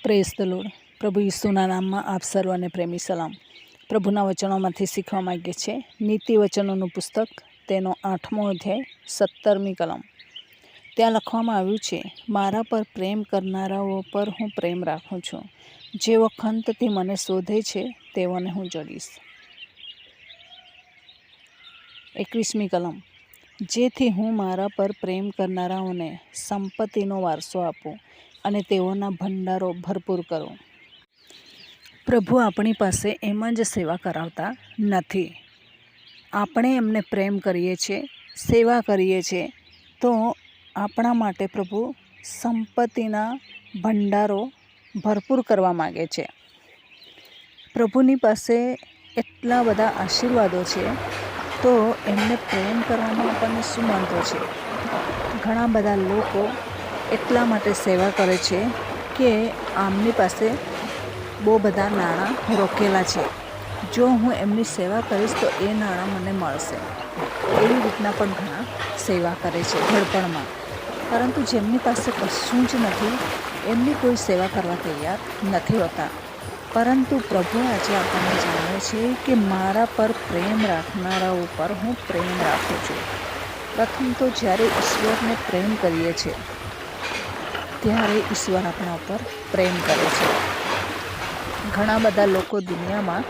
Praise the lord. પ્રભુ ઈસુના નામમાં આપ સર્વને પ્રેમી સલામ. પ્રભુના વચનોમાંથી શીખવા માગીએ છીએ. નીતિ વચનોનું પુસ્તક, તેનો 8મો અધ્યાય 17મી કલમ. ત્યાં લખવામાં આવ્યું છે, મારા પર પ્રેમ કરનારાઓ પર હું પ્રેમ રાખું છું. જેઓ ખંતથી મને શોધે છે તેઓને હું જડીશ. 21મી કલમ. જેથી હું મારા પર પ્રેમ કરનારાઓને સંપત્તિનો વારસો આપું અને તેઓના ભંડારો ભરપૂર કરું. પ્રભુ આપણી પાસે એમ જ સેવા કરાવતા નથી. આપણે એમને પ્રેમ કરીએ છીએ, સેવા કરીએ છીએ, તો આપણા માટે પ્રભુ સંપત્તિના ભંડારો ભરપૂર કરવા માગે છે. પ્રભુની પાસે એટલા બધા આશીર્વાદો છે, તો એમને પ્રેમ કરવામાં આપણને શું વાંધો છે? ઘણા બધા લોકો એટલા માટે સેવા કરે છે કે આમની પાસે બહુ બધા નાણાં રોકેલા છે. જો હું એમની સેવા કરીશ તો એ નાણાં મને મળશે. એવી રીતના પણ ઘણા સેવા કરે છે ઘડપણમાં. પરંતુ જેમની પાસે કશું જ નથી, એમની કોઈ સેવા કરવા તૈયાર નથી હોતા. પરંતુ પ્રભુ આજે આપણને જણાવે છે કે મારા પર પ્રેમ રાખનારાઓ પર હું પ્રેમ રાખું છું. પ્રથમ તો જ્યારે ઈશ્વરને પ્રેમ કરીએ છીએ, ત્યારે ઈશ્વર આપણા ઉપર પ્રેમ કરે છે. ઘણા બધા લોકો દુનિયામાં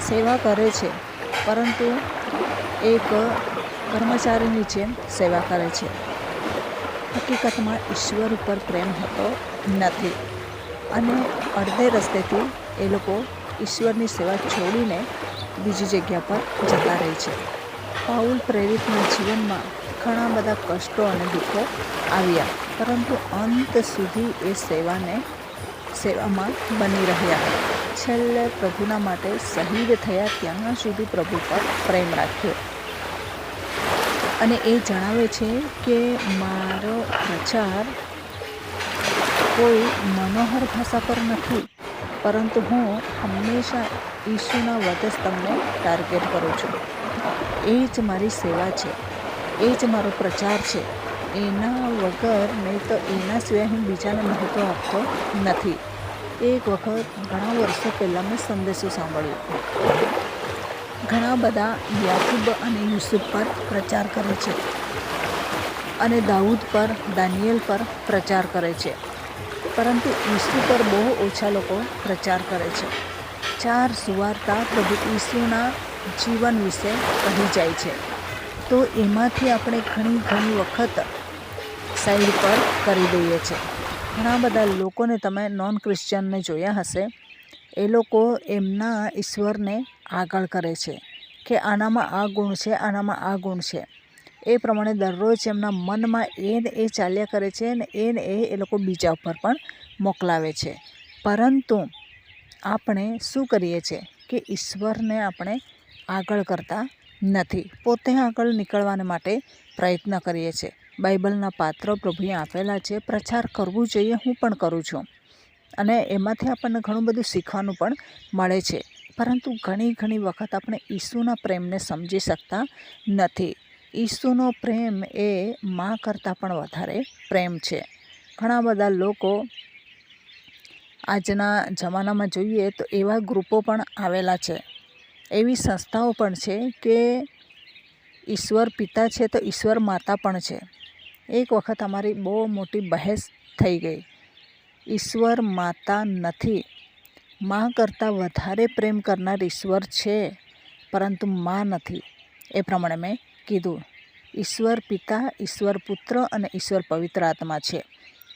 સેવા કરે છે, પરંતુ એક કર્મચારીની જેમ સેવા કરે છે. હકીકતમાં ઈશ્વર ઉપર પ્રેમ હોતો નથી અને અડધે રસ્તેથી એ લોકો ઈશ્વરની સેવા છોડીને બીજી જગ્યા પર જતા રહે છે. પાઉલ પ્રેરિતના જીવનમાં ઘણા બધા કષ્ટો અને દુઃખો આવ્યા, પરંતુ અંત સુધી એ સેવામાં બની રહ્યા. છેલ્લે પ્રભુના માટે શહીદ થયા ત્યાં સુધી પ્રભુ પર પ્રેમ રાખ્યો. અને એ જણાવે છે કે મારો પ્રચાર કોઈ મનોહર ભાષા પર નથી, પરંતુ હું હંમેશા ઈસુના વધસ્તંભને ટાર્ગેટ કરું છું. એ જ મારી સેવા છે, એ જ મારો પ્રચાર છે. એના વગર નહીં તો એના સિવાય હું બીજાને મહત્ત્વ આપતો નથી. એક વખત ઘણા વર્ષો પહેલાં મેં સંદેશો સાંભળ્યો. ઘણા બધા યાકૂબ અને યુસુફ પર પ્રચાર કરે છે અને દાઉદ પર, દાનિયેલ પર પ્રચાર કરે છે, પરંતુ ઈસુ પર બહુ ઓછા લોકો પ્રચાર કરે છે. 4 સુવાર્તા પ્રભુ ઈસુના જીવન વિશે કહી જાય છે, તો એમાંથી આપણે ઘણી વખત સાઈડ પર કરી દઈએ છીએ. ઘણા બધા લોકોને તમે નોન ક્રિશ્ચનને જોયા હશે, એ લોકો એમના ઈશ્વરને આગળ કરે છે કે આનામાં આ ગુણ છે, આનામાં આ ગુણ છે. એ પ્રમાણે દરરોજ એમના મનમાં એ ચાલ્યા કરે છે ને એ લોકો બીજા ઉપર પણ મોકલાવે છે. પરંતુ આપણે શું કરીએ છીએ કે ઈશ્વરને આપણે આગળ કરતા નથી. પોતે આગળ નીકળવાને માટે પ્રયત્ન કરીએ છીએ. બાઇબલના પાત્રો પ્રભુએ આપેલા છે, પ્રચાર કરવું જોઈએ, હું પણ કરું છું. અને એમાંથી આપણને ઘણું બધું શીખવાનું પણ મળે છે. પરંતુ ઘણી વખત આપણે ઈસુના પ્રેમને સમજી શકતા નથી. ઈસુનો પ્રેમ એ માં કરતાં પણ વધારે પ્રેમ છે. ઘણા બધા લોકો આજના જમાનામાં જોઈએ તો એવા ગ્રુપો પણ આવેલા છે, એવી સંસ્થાઓ પણ છે કે ઈશ્વર પિતા છે તો ઈશ્વર માતા પણ છે. એક વખત અમારી બહુ મોટી બહેસ થઈ ગઈ. ઈશ્વર માતા નથી, માં કરતાં વધારે પ્રેમ કરનાર ઈશ્વર છે, પરંતુ માં નથી. એ પ્રમાણે મેં કીધું, ઈશ્વર પિતા, ઈશ્વર પુત્ર અને ઈશ્વર પવિત્ર આત્મા છે,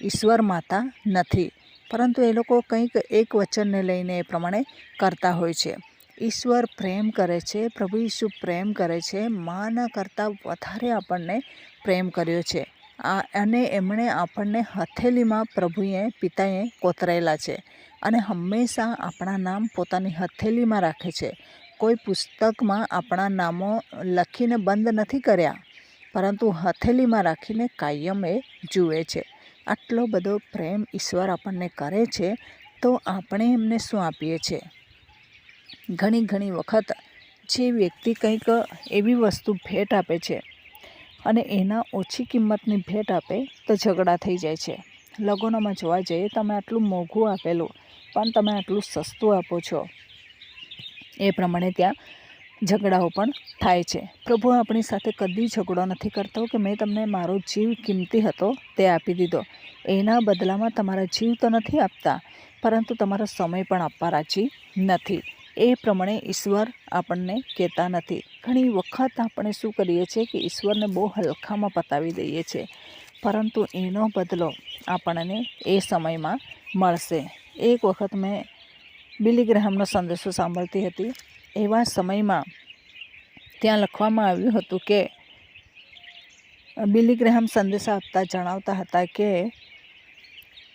ઈશ્વર માતા નથી. પરંતુ એ લોકો કંઈક એક વચનને લઈને એ પ્રમાણે કરતા હોય છે. ઈશ્વર પ્રેમ કરે છે, પ્રભુ ઈસુ પ્રેમ કરે છે, માના કરતાં વધારે આપણને પ્રેમ કર્યો છે. અને એમણે આપણને હથેળીમાં પિતાએ કોતરેલા છે અને હંમેશા આપણા નામ પોતાની હથેળીમાં રાખે છે. કોઈ પુસ્તકમાં આપણા નામો લખીને બંધ નથી કર્યા, પરંતુ હથેળીમાં રાખીને કાયમ એ જુએ છે. આટલો બધો પ્રેમ ઈશ્વર આપણને કરે છે, તો આપણે એમને શું આપીએ છીએ? ઘણી વખત જે વ્યક્તિ કંઈક એવી વસ્તુ ભેટ આપે છે અને એના ઓછી કિંમતની ભેટ આપે તો ઝઘડા થઈ જાય છે. લગ્નોમાં જોવા જઈએ, તમે આટલું મોંઘું આપેલું પણ તમે આટલું સસ્તું આપો છો, એ પ્રમાણે ત્યાં ઝઘડાઓ પણ થાય છે. પ્રભુ આપણી સાથે કદી ઝઘડો નથી કરતો કે મેં તમને મારો જીવ કિંમતી હતો તે આપી દીધો. એના બદલામાં તમારા જીવ તો નથી આપતા, પરંતુ તમારો સમય પણ આપવા રાજી નથી. એ પ્રમાણે ઈશ્વર આપણને કહેતા નથી. ઘણી વખત આપણે શું કરીએ છીએ કે ઈશ્વરને બહુ હલકામાં પતાવી દઈએ છીએ, પરંતુ એનો બદલો આપણને એ સમયમાં મળશે. એક વખત મેં બિલી ગ્રેહામનો સંદેશો સાંભળતી હતી. એવા સમયમાં ત્યાં લખવામાં આવ્યું હતું કે બિલી ગ્રેહામ સંદેશા આપતા જણાવતા હતા કે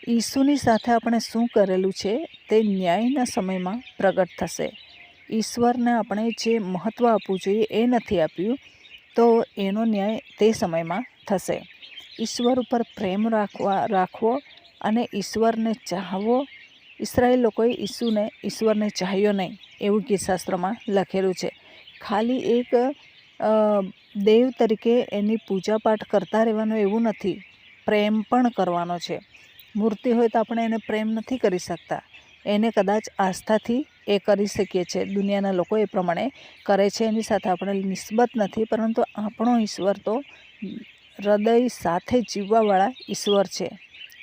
ઈસુની સાથે આપણે શું કરેલું છે તે ન્યાયના સમયમાં પ્રગટ થશે. ઈશ્વરને આપણે જે મહત્ત્વ આપવું જોઈએ એ નથી આપ્યું, તો એનો ન્યાય તે સમયમાં થશે. ઈશ્વર ઉપર પ્રેમ રાખવો અને ઈશ્વરને ચાહવો. ઇસરાયેલ લોકોએ ઈશ્વરને ચાહ્યો નહીં એવું ગીતશાસ્ત્રમાં લખેલું છે. ખાલી એક દેવ તરીકે એની પૂજાપાઠ કરતા રહેવાનું એવું નથી, પ્રેમ પણ કરવાનો છે. મૂર્તિ હોય તો આપણે એને પ્રેમ નથી કરી શકતા, એને કદાચ આસ્થાથી એ કરી શકીએ છીએ. દુનિયાના લોકો એ પ્રમાણે કરે છે, એની સાથે આપણે નિસ્બત નથી, પરંતુ આપણો ઈશ્વર તો હૃદય સાથે જીવવાવાળા ઈશ્વર છે.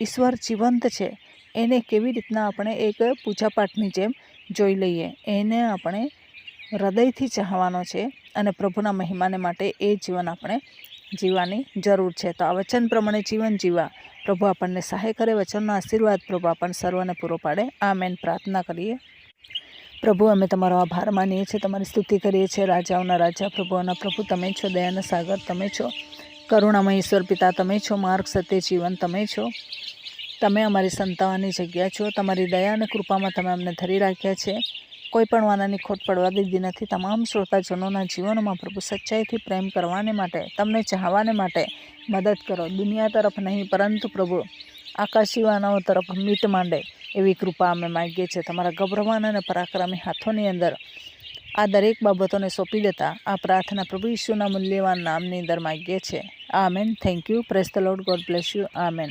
ઈશ્વર જીવંત છે. એને કેવી રીતના આપણે એક પૂજાપાઠની જેમ જોઈ લઈએ. એને આપણે હૃદયથી ચાહવાનો છે અને પ્રભુના મહિમાને માટે એ જીવન આપણે જીવવાની જરૂર છે. તો આ વચન પ્રમાણે જીવન જીવવા પ્રભુ આપણને સહાય કરે. વચનનો આશીર્વાદ પ્રભુ આપણને સર્વને પૂરો પાડે. આમેન. પ્રાર્થના કરીએ. પ્રભુ, અમે તમારો આભાર માનીએ છીએ, તમારી સ્તુતિ કરીએ છીએ. રાજાઓના રાજા, પ્રભુઓના પ્રભુ તમે છો. દયાના સાગર તમે છો. કરુણામય ઈશ્વર પિતા તમે છો. માર્ગ, સત્ય, જીવન તમે છો. તમે અમારી સંતાવાની જગ્યા છો. તમારી દયા અને કૃપામાં તમે અમને ધરી રાખ્યા છે. કોઈ પણ વાનાની ખોટ પડવા દીધી નથી. તમામ શ્રોતાજનોના જીવનમાં પ્રભુ સચ્ચાઈથી પ્રેમ કરવાને માટે, તમને ચાહવાને માટે મદદ કરો. દુનિયા તરફ નહીં, પરંતુ પ્રભુ આકાશી વાનાઓ તરફ મીટ માંડે એવી કૃપા અમે માગીએ છીએ. તમારા ગભરવાન અને પરાક્રમી હાથોની અંદર આ દરેક બાબતોને સોંપી દેતા આ પ્રાર્થના પ્રભુ ઈસુના મૂલ્યવાન નામની અંદર માગીએ છીએ. Amen. Thank you. Praise the lord. God bless you. Amen.